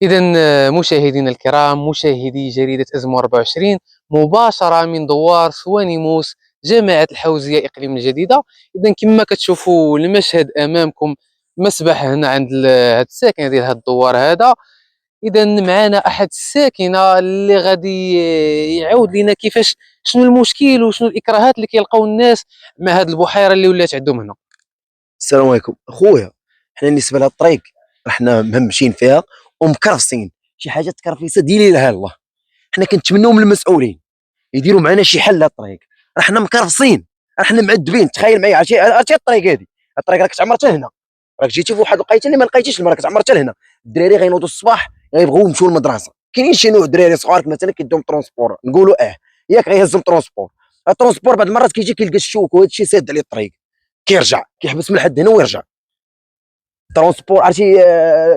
إذا مشاهدينا الكرام، مشاهدي جريدة أزمة 24 مباشرة من دوار سوانيموس جامعة الحوزية إقليم الجديدة. إذا كما كتشوفوا المشهد أمامكم، مسبح هنا عند هاد الساكنة ديال هاد الدوار هذا. إذا معنا أحد الساكنة اللي غادي يعاود لنا كيفاش، شنو المشكل وشنو الإكراهات اللي كيلقاو الناس مع هاد البحيرة اللي ولات عندهم هنا. السلام عليكم اخويا. حنا بالنسبه لهاد الطريق رحنا مهمشين فيها ومكرفسين، شي حاجه تكرفيسه ديري لها الله. حنا كنتمناو من المسؤولين يديروا معنا شي حل لهاد الطريق، رحنا مكرفسين، رحنا معذبين. تخيل معايا عرفتي الطريق هادي، الطريق راك تعمر حتى لهنا، راك جيتي في واحد الوقيته اللي ما لقيتيش الماء، راك تعمر حتى لهنا. الدراري غينوضوا الصباح غيبغيو يمشيو للمدرسه، كاينين شي نوع دراري صغار مثلا كيدوم ترونسبور، نقولوا ياك غيهزهم ترونسبور. الترونسبور بعض المرات كيجي كيلقى الشوك وهذا الشيء ساد عليه الطريق، كيرجع كيحبس من لحد هنا ويرجع. ترونسبور عرفتي،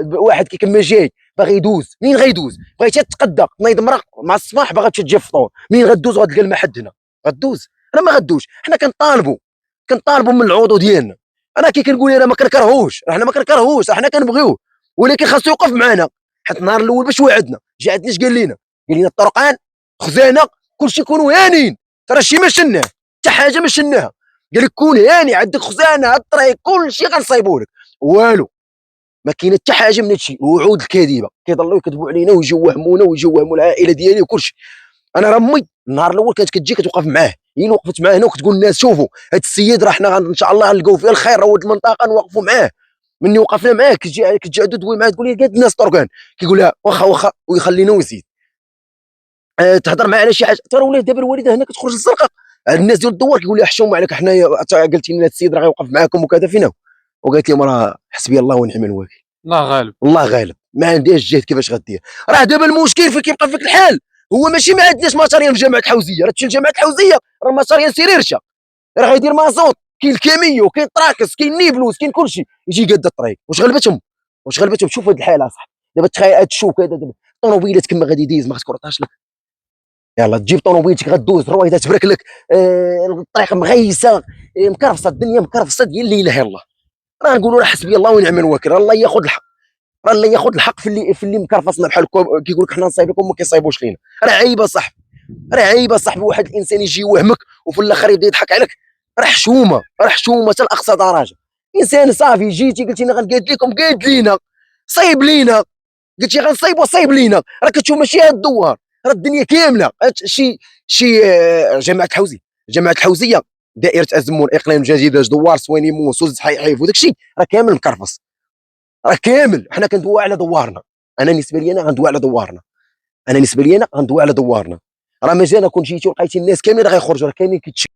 واحد كيكمل جاي باغي يدوز، منين غيدوز؟ بغيتي تتقدى تنيض مرق مع الصباح باغا تمشي تجي الفطور، منين غدوز وغتلقى الماء حد هنا؟ غدوز؟ راه ما غدوش. حنا كنطالبوا من العضو ديالنا. انا كي كنقول انا ما كنكرهوش، حنا ما كنكرهوش، حنا كنبغيوه، ولكن خاصو يوقف معنا. حيت النهار الاول باش وعدنا جا عندنا اش قال لنا الطرقان خزانه كلشي كونوا هانيين، ترى شي ما شناه حتى حاجه ما شناها. قال لك كون هاني عندك خزانه الطريق كلشي غنصايبوا لك. والو، ما كاينه حتى حاجه من هادشي. الوعود الكاذبه كيضلوا يكذبوا علينا ويجوهمونا ويجوهموا العائله ديالي وكلشي. انا راه امي النهار الاول كانت كتجي كتوقف معاه، هي اللي وقفت معاه هنا وكتقول للناس شوفوا هاد السيد راه حنا ان شاء الله غنلقاو فيه الخير، راه ولد المنطقه نوقفوا معاه. مني وقفنا معاه كتجي عدو دوي معاه تقول لي قاد الناس طرقان، كيقول لها واخا ويخلينا ويزيد. تهضر معاه على شي حاجه، ترى ولات دابا الوالده هنا كتخرج للزرقاء الناس ديال الدوار كيقول لها حشومه عليك حنايا، قلتي لنا هاد السيد راه غيوقف معاكم وكذا فينا. وقالت لهم راه حسبي الله ونعم الوكيل، الله غالب. الله غالب، ما عنديش جهد كيفاش غدير. راه دابا المشكل فين كيبقى فيك الحال، هو ماشي ما عندناش ماتيريال في جامعه الحوزيه، راه تمشي لجامعه الحوزيه راه الماتيريال سيريرشا، راه غيدير مازوط، كاين الكاميو كاين طراكس كاين نيبلوس كاين كلشي، يجي قاد الطريق. واش غلبتهم شوف هاد الحاله اصاحبي. دابا تخيل هاد الشوك هذا، دابا طوموبيلات كما غادي يديز ما غتكرطاش لك. يلاه تجيب طوموبيلتك غدوز الرويده تبرك لك، الطريق مغيسه، مكرفصه الدنيا مكرفصه ديال لا اله الا الله. راه نقولوا راه حسبي الله ونعم الوكيل، الله ياخذ الحق، راه الله ياخذ الحق في اللي مكرفصنا بحال كيقول لك حنا نصايب لكم وما كيصايبوش لينا. راه عيبه صاحبي، راه عيبه صاحبي، واحد الانسان يجي يوهمك وفي الاخر يبدا يضحك عليك. راه حشومه، راه حشومه حتى لاقصى درجه. انسان صافي جيتي قلتي لنا غنقاد لكم، قاد لينا، صايب لينا، قلتي غنصايب وصايب لينا. راه كتشوف ماشي هاد الدوار، راه الدنيا كامله شي جامعه الحوزيه، جامعه الحوزيه، دائره ازمون اقليم جديده دوار سوينيموس وزحيحيف وداك الشيء راه كامل مكرفص، راه كامل. حنا كندويو على دوارنا. انا بالنسبه لي انا غندوي على دوارنا، انا بالنسبه لي انا غندوي على دوارنا. راه مازال كون جيتي ولقيتي الناس كاملين راه غيخرجوا، راه كاينين كيتشكلوا